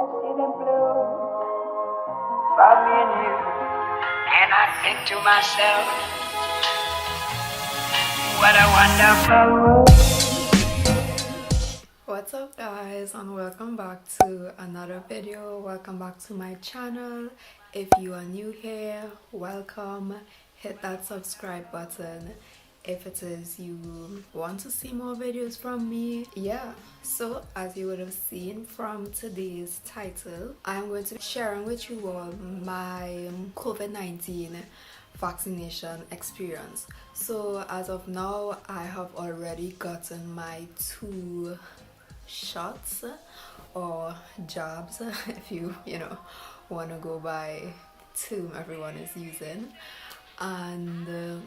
dressed in blue for me and you. And I think to myself, what a wonderful world. What's up guys, and welcome back to another video. Welcome back to my channel. If you are new here, welcome. Hit that subscribe button if it is you want to see more videos from me. Yeah, so as you would have seen from today's title, I'm going to be sharing with you all my COVID-19 vaccination experience. So as of now, I have already gotten my 2 shots or jabs if you want to go by term everyone is using. And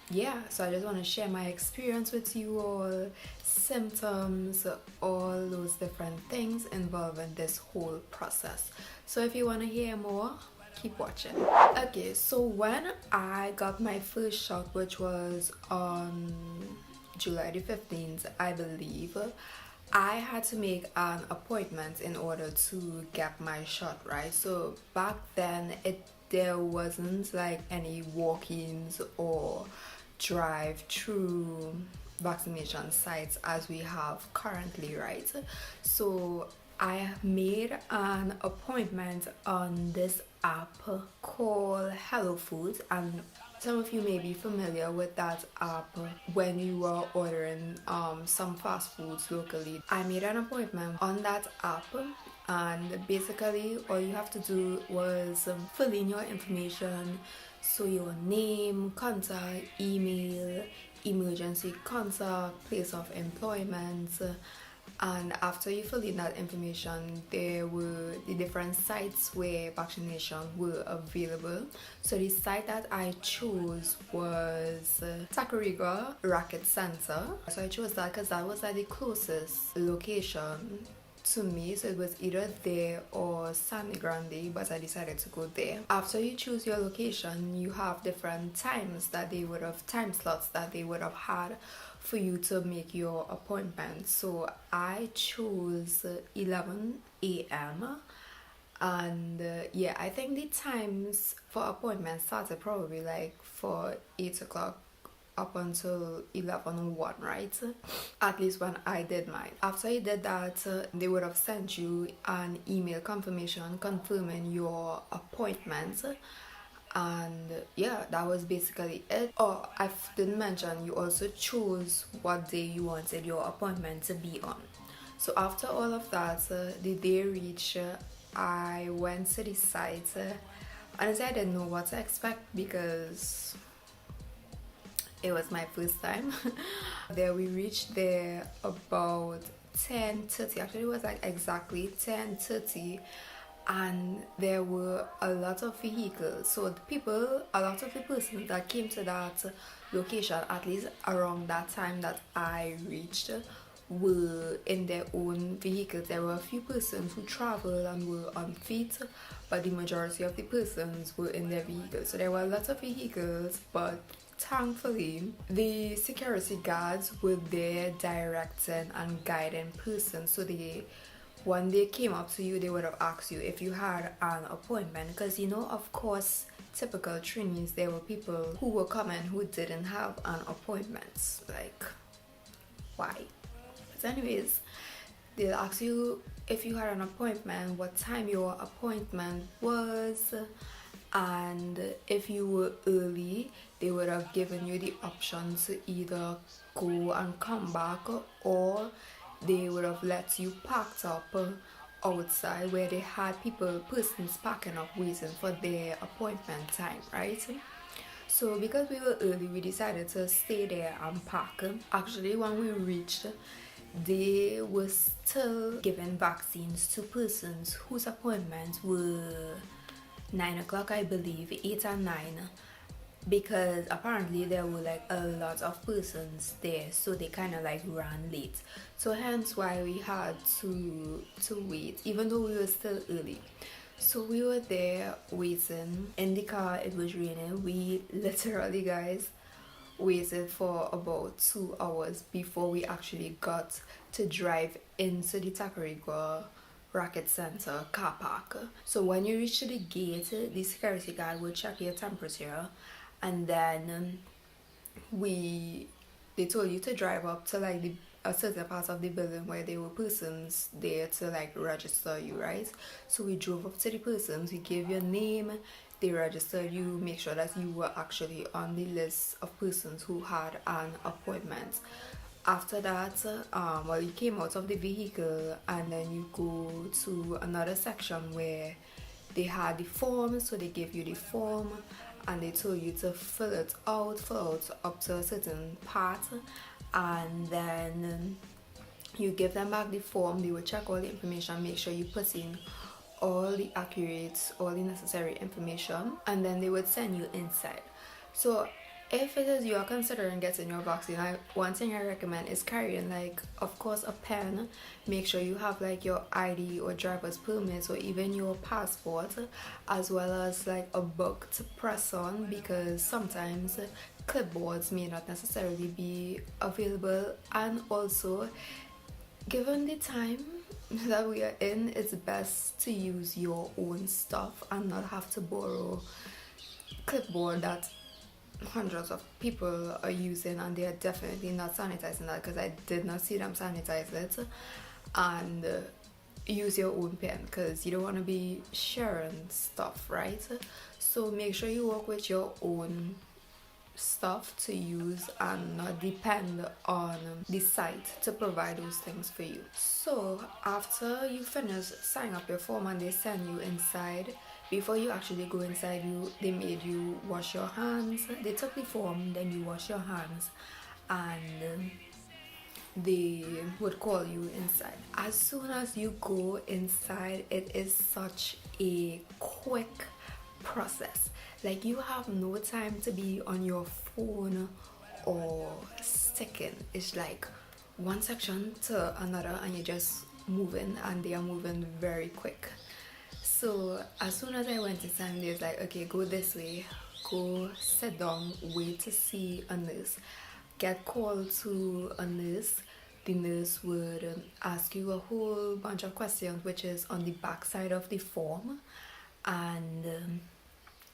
yeah, so I just want to share my experience with you all, symptoms, all those different things involving this whole process. So if you want to hear more, keep watching. Okay, so when I got my first shot, which was on July the 15th, I believe, I had to make an appointment in order to get my shot, right? So back then there wasn't like any walk-ins or drive-through vaccination sites as we have currently, right? So I made an appointment on this app called Hello Foods, and some of you may be familiar with that app when you are ordering some fast foods locally. I made an appointment on that app, and basically all you have to do was fill in your information, so your name, contact, email, emergency contact, place of employment, and after you fill in that information, there were the different sites where vaccination were available. So the site that I chose was Tacarigua Racket Center. So I chose that because that was like the closest location to me, so it was either there or Sandy Grande, but I decided to go there. After you choose your location, you have different time slots that they would have had for you to make your appointment. So I chose 11 a.m. and yeah, I think the times for appointments started probably like for 8 o'clock up until 11:01, right? At least when I did mine. After you did that, they would have sent you an email confirmation confirming your appointment, and yeah, that was basically it. Oh, I didn't mention, you also chose what day you wanted your appointment to be on. So after all of that, the day reached, I went to the site. Honestly, I didn't know what to expect because it was my first time. There we reached there about 10:30. Actually, it was like exactly 10:30, and there were a lot of vehicles. So a lot of the persons that came to that location, at least around that time that I reached, were in their own vehicles. There were a few persons who traveled and were on feet, but the majority of the persons were in their vehicles. So there were a lot of vehicles, but thankfully the security guards were there directing and guiding persons. So when they came up to you, they would have asked you if you had an appointment, because of course, typical trainees, there were people who were coming who didn't have an appointment. Like, why? But anyways, they'll ask you if you had an appointment, what time your appointment was, and if you were early, they would have given you the option to either go and come back, or they would have let you packed up outside where they had persons packing up waiting for their appointment time, right? So because we were early, we decided to stay there and pack. Actually, when we reached, they were still giving vaccines to persons whose appointments were 9 o'clock, I believe, 8 and 9, because apparently there were like a lot of persons there, so they kind of like ran late. So hence why we had to wait, even though we were still early. So we were there waiting in the car. It was raining. We literally, guys, waited for about 2 hours before we actually got to drive into the Tacarigua Bracket Center car park. So when you reach the gate, the security guard will check your temperature, and then we they told you to drive up to like a certain part of the building where there were persons there to like register you, right? So we drove up to the persons, we gave your name, they registered you, make sure that you were actually on the list of persons who had an appointment. After that, well, you came out of the vehicle and then you go to another section where they had the form, so they gave you the form and they told you to fill out up to a certain part, and then you give them back the form. They will check all the information, make sure you put in all the necessary information, and then they would send you inside. So if it is you are considering getting your vaccine, one thing I recommend is carrying, like, of course, a pen. Make sure you have like your ID or driver's permit or even your passport, as well as like a book to press on, because sometimes clipboards may not necessarily be available. And also, given the time that we are in, it's best to use your own stuff and not have to borrow clipboard that hundreds of people are using, and they are definitely not sanitizing that, because I did not see them sanitize it. And use your own pen, because you don't want to be sharing stuff, right? So make sure you work with your own stuff to use and not depend on the site to provide those things for you. So after you finish signing up your form and they send you inside, before you actually go inside, they made you wash your hands. They took the form, then you wash your hands, and they would call you inside. As soon as you go inside, it is such a quick process. Like, you have no time to be on your phone or sticking. It's like one section to another and you're just moving, and they are moving very quick. So as soon as I went inside, they was like, okay, go this way, go sit down, wait to see a nurse, get called to a nurse. The nurse would ask you a whole bunch of questions, which is on the back side of the form, and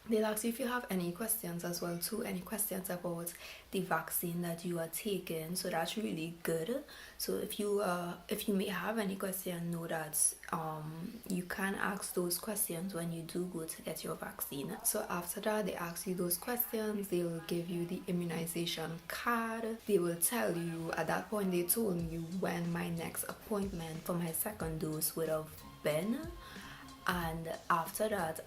they'll ask you if you have any questions as well too, any questions about the vaccine that you are taking. So that's really good. So if you may have any question, know that you can ask those questions when you do go to get your vaccine. So after that, they ask you those questions, they will give you the immunization card. They will tell you, at that point they told me when my next appointment for my second dose would have been. And after that,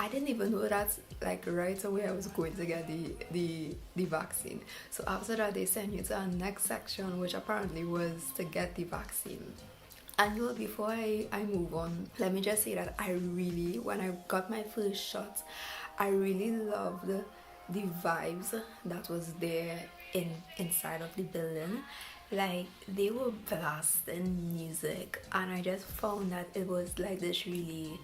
I didn't even know that, like, right away I was going to get the vaccine. So after that, they sent you to our next section, which apparently was to get the vaccine. And well, before I move on, let me just say that when I got my first shot, I really loved the vibes that was there inside of the building. Like, they were blasting music, and I just found that it was like this really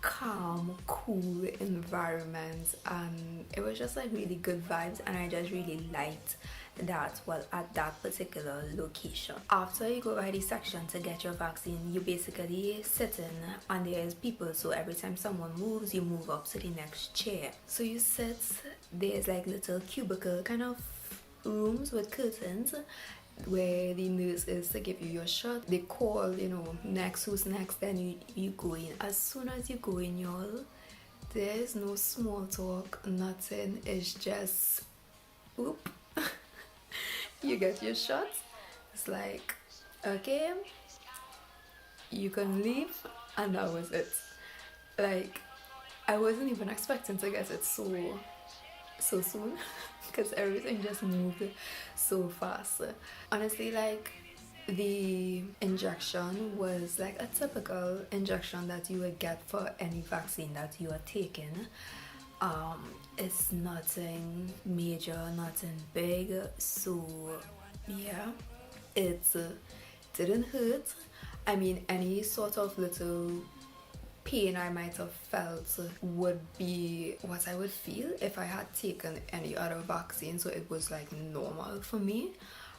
calm, cool environment, and it was just like really good vibes, and I just really liked that, well, at that particular location. After you go by the section to get your vaccine, you basically sit in, and there's people, so every time someone moves, you move up to the next chair. So you sit, there's like little cubicle kind of rooms with curtains where the nurse is to give you your shot. They call, next, who's next, then you go in. As soon as you go in, y'all, there's no small talk, nothing. It's just boop. You get your shot. It's like, okay, you can leave, and that was it. Like, I wasn't even expecting to get it so soon, because everything just moved so fast. Honestly, like, the injection was like a typical injection that you would get for any vaccine that you are taking. It's nothing major, nothing big, so yeah, it didn't hurt. I mean, any sort of little pain I might have felt would be what I would feel if I had taken any other vaccine, so it was like normal for me.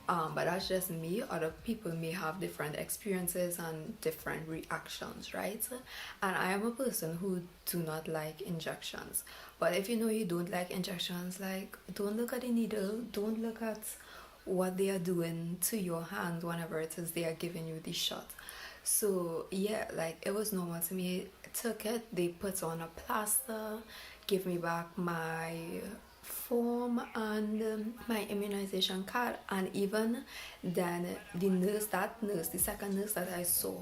But that's just me. Other people may have different experiences and different reactions, right? And I am a person who do not like injections. But if you know you don't like injections, like, don't look at the needle, don't look at what they are doing to your hand whenever it is they are giving you the shot. So yeah, like, it was normal to me. Took it, they put on a plaster, give me back my form and my immunization card. And even then, the second nurse that I saw,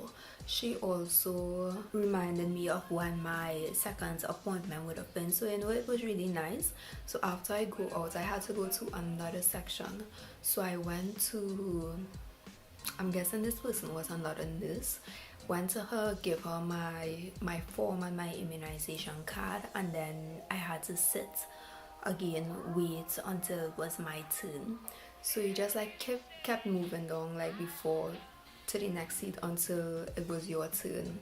she also reminded me of when my second appointment would have been. So it was really nice. So after I go out, I had to go to another section. So I went to, I'm guessing this person was another nurse. Went to her, give her my form and my immunization card, and then I had to sit again, wait until it was my turn. So you just like kept moving down like before to the next seat until it was your turn,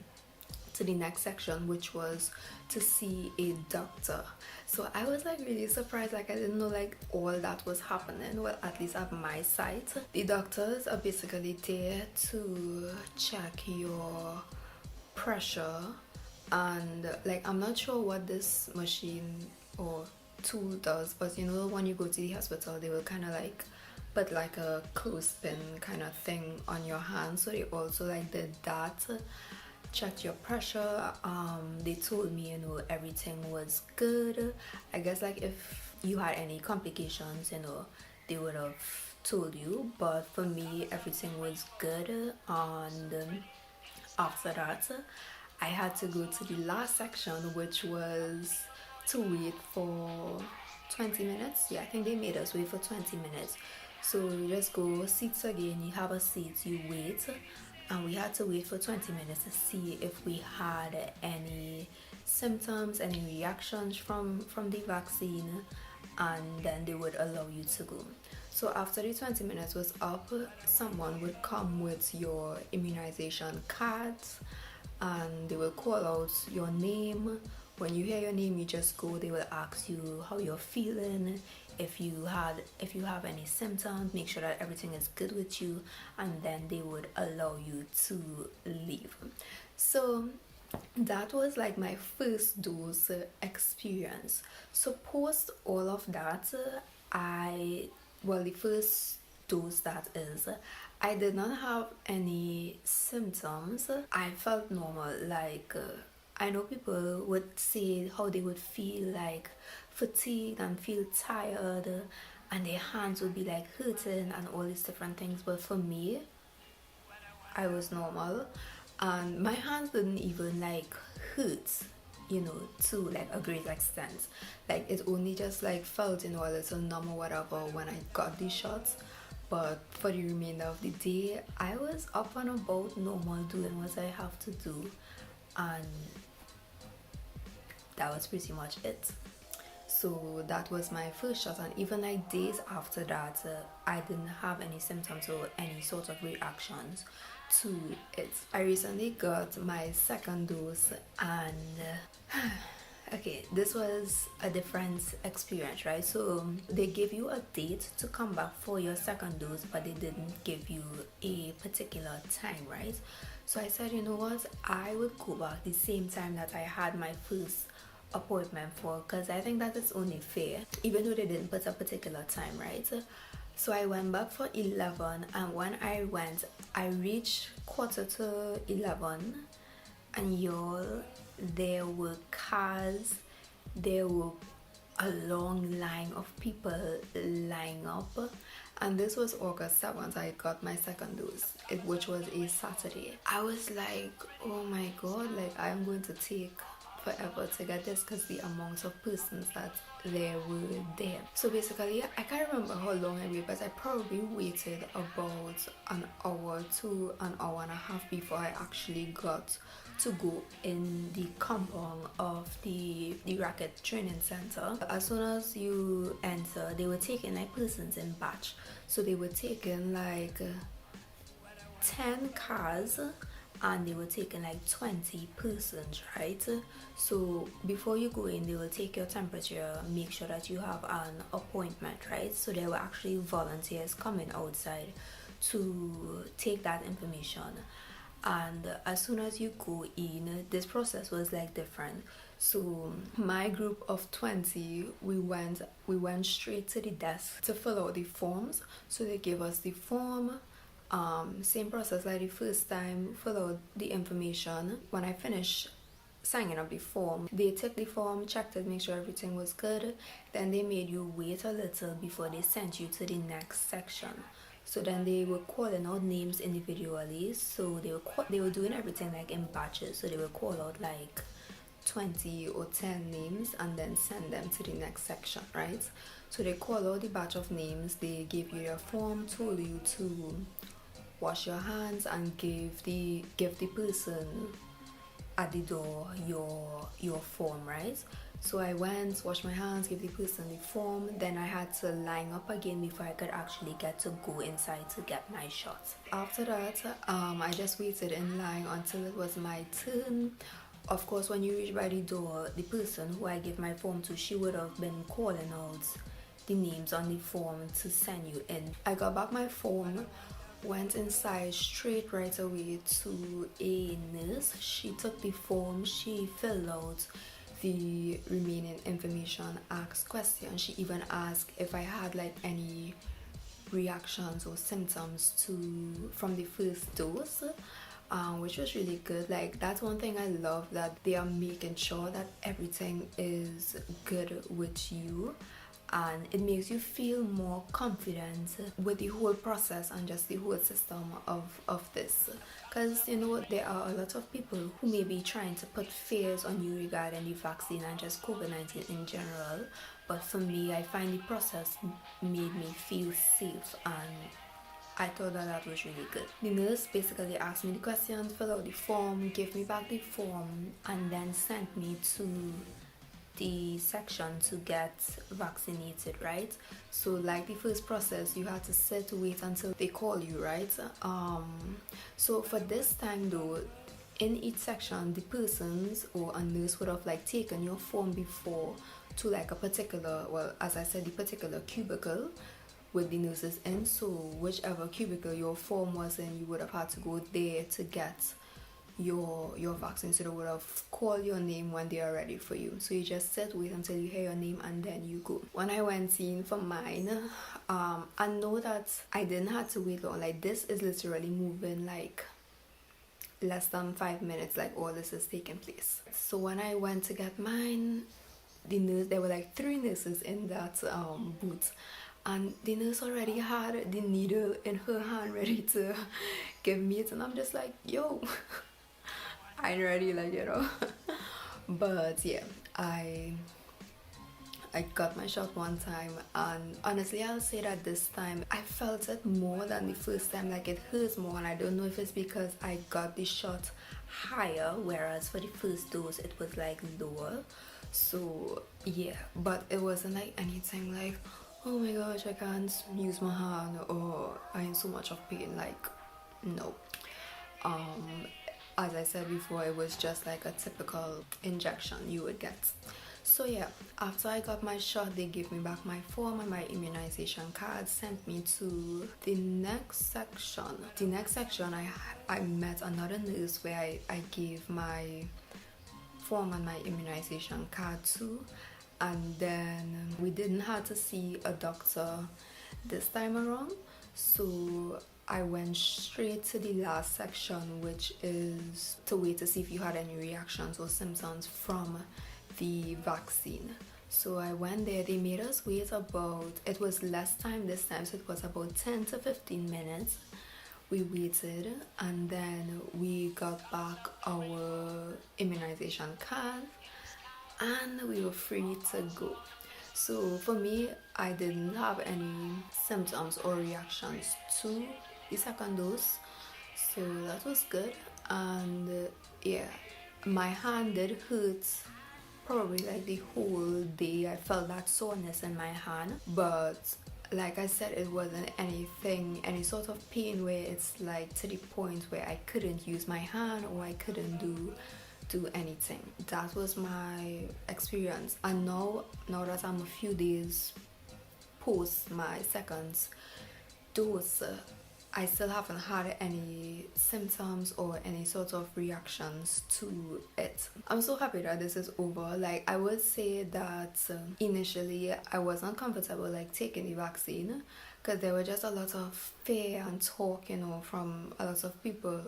to the next section, which was to see a doctor. So I was like really surprised, like I didn't know like all that was happening, well, at least at my site. The doctors are basically there to check your pressure, and like, I'm not sure what this machine or tool does, but you know, when you go to the hospital, they will kind of like put like a clothespin kind of thing on your hand. So they also like did that, checked your pressure. They told me, you know, everything was good. I guess like if you had any complications, you know, they would have told you, but for me everything was good. And after that, I had to go to the last section, which was to wait for 20 minutes. Yeah, I think they made us wait for 20 minutes. So you just go seats again, you have a seat, you wait, and we had to wait for 20 minutes to see if we had any symptoms, any reactions from the vaccine, and then they would allow you to go. So after the 20 minutes was up, someone would come with your immunization cards, and they will call out your name. When you hear your name, you just go. They will ask you how you're feeling, if you have any symptoms, make sure that everything is good with you, and then they would allow you to leave. So that was like my first dose experience. So post all of that, the first dose, that is, I did not have any symptoms. I felt normal. Like, I know people would say how they would feel like fatigued and feel tired, and their hands would be like hurting and all these different things, but for me, I was normal, and my hands didn't even like hurt, you know, to like a great extent. Like, it only just like felt, you know, a little numb or whatever when I got these shots. But for the remainder of the day, I was up and about normal, doing what I have to do, and that was pretty much it. So that was my first shot, and even like days after that, I didn't have any symptoms or any sort of reactions to it. I recently got my second dose, and okay, this was a different experience, right? So they gave you a date to come back for your second dose, but they didn't give you a particular time, right? So I said, you know what, I would go back the same time that I had my first appointment for, because I think that is only fair, even though they didn't put a particular time, right? So I went back for 11, and when I went, I reached 11:15, and y'all, there were cars, there were a long line of people lining up, and this was August 7th. I got my second dose, which was a Saturday. I was like, oh my god, like, I'm going to take forever to get this, because the amount of persons that there were there. So basically, I can't remember how long I waited, but I probably waited about an hour to an hour and a half before I actually got to go in the compound of the racket training center. As soon as you enter, they were taking like persons in batch. So they were taking like 10 cars, and they were taking like 20 persons, right? So before you go in, they will take your temperature, make sure that you have an appointment, right? So there were actually volunteers coming outside to take that information. And as soon as you go in, this process was like different. So my group of 20, we went straight to the desk to fill out the forms. So they gave us the form, same process like the first time, fill out the information. When I finished signing up the form, they took the form, checked it, make sure everything was good. Then they made you wait a little before they sent you to the next section. So then they were calling out names individually. So they were doing everything like in batches. So they would call out like 20 or 10 names and then send them to the next section, right? So they call out the batch of names, they gave you your form, told you to wash your hands and give the person at the door your form, right? So I went, washed my hands, gave the person the form, then I had to line up again before I could actually get to go inside to get my shot. After that, I just waited in line until it was my turn. Of course, when you reach by the door, the person who I gave my form to, she would have been calling out the names on the form to send you in. I got back my form, went inside straight right away to a nurse. She took the form, she filled out the remaining information, asked questions. She even asked if I had like any reactions or symptoms from the first dose, which was really good. Like, that's one thing I love, that they are making sure that everything is good with you, and it makes you feel more confident with the whole process and just the whole system of this. Because there are a lot of people who may be trying to put fears on you regarding the vaccine and just COVID-19 in general, but for me, I find the process made me feel safe, and I thought that was really good. The nurse basically asked me the questions, filled out the form, gave me back the form, and then sent me to the section to get vaccinated, right? So like the first process, you had to sit, wait until they call you, right? So for this time though, in each section, the persons or a nurse would have like taken your form before to like a particular, well, as I said, the particular cubicle with the nurses in. So whichever cubicle your form was in, you would have had to go there to get your vaccine. So they would have called your name when they are ready for you. So you just sit, wait until you hear your name, and then you go. When I went in for mine, I know that I didn't have to wait long. Like, this is literally moving like less than 5 minutes, like all this is taking place. So when I went to get mine, there were like 3 nurses in that booth, and the nurse already had the needle in her hand ready to give me it, and I'm just like, yo, I ain't ready, like, but yeah, I got my shot one time, and honestly I'll say that this time I felt it more than the first time. Like, it hurts more, and I don't know if it's because I got the shot higher, whereas for the first dose it was like lower. So yeah, but it wasn't like anything like, oh my gosh, I can't use my hand, or I'm in so much of pain. Like, no. As I said before, it was just like a typical injection you would get. So yeah, after I got my shot, they gave me back my form and my immunization card, sent me to the next section. The next section, I met another nurse where I gave my form and my immunization card to, and then we didn't have to see a doctor this time around. So I went straight to the last section, which is to wait to see if you had any reactions or symptoms from the vaccine. So I went there. They made us wait it was less time this time, so it was about 10 to 15 minutes. We waited, and then we got back our immunization card, and we were free to go. So for me, I didn't have any symptoms or reactions to the second dose, so that was good. And yeah, my hand did hurt probably like the whole day. I felt that soreness in my hand, but like I said, it wasn't any sort of pain where it's like to the point where I couldn't use my hand or I couldn't do anything. That was my experience. And now that I'm a few days post my second dose, I still haven't had any symptoms or any sort of reactions to it. I'm so happy that this is over. Like, I would say that initially I wasn't comfortable like taking the vaccine because there were just a lot of fear and talk, from a lot of people,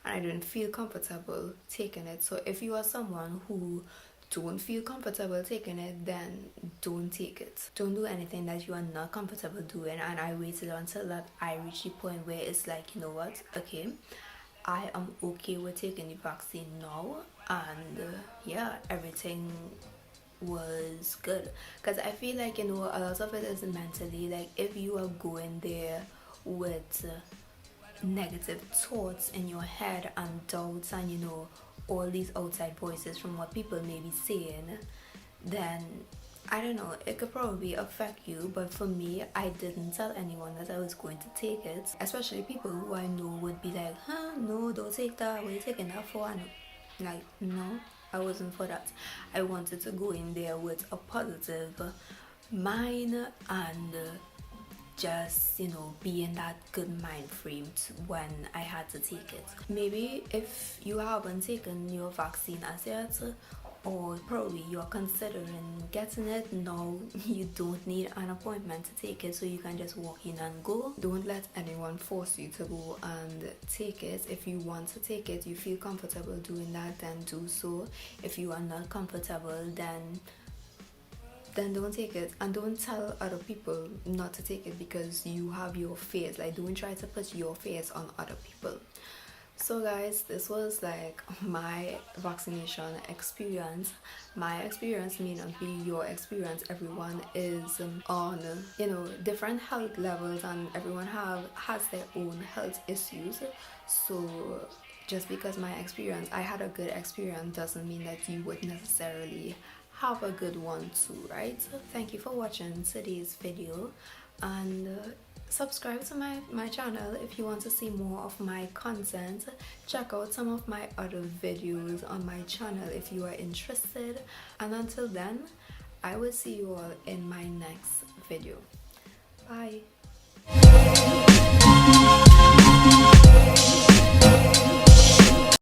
and I didn't feel comfortable taking it. So if you are someone who don't feel comfortable taking it, then don't take it. Don't do anything that you are not comfortable doing. And I waited until that I reached the point where it's like, you know what, okay, I am okay with taking the vaccine now. And yeah, everything was good, because I feel like, a lot of it is mentally. Like, if you are going there with negative thoughts in your head and doubts and all these outside voices from what people may be saying, then I don't know, it could probably affect you. But for me, I didn't tell anyone that I was going to take it, especially people who I know would be like, no, don't take that, what are you taking that for? And like, no, I wasn't for that. I wanted to go in there with a positive mind and just be in that good mind frame when I had to take it. Maybe if you haven't taken your vaccine as yet, or probably you're considering getting it now, you don't need an appointment to take it, so you can just walk in and go. Don't let anyone force you to go and take it. If you want to take it, you feel comfortable doing that, then do so. If you are not comfortable, then don't take it. And don't tell other people not to take it because you have your fears. Like, don't try to put your fears on other people. So guys, this was like my vaccination experience. My experience may not be your experience. Everyone is on different health levels, and everyone has their own health issues. So just because I had a good experience doesn't mean that you would necessarily have a good one too, right? So thank you for watching today's video, and subscribe to my channel if you want to see more of my content. Check out some of my other videos on my channel if you are interested, and until then, I will see you all in my next video. Bye.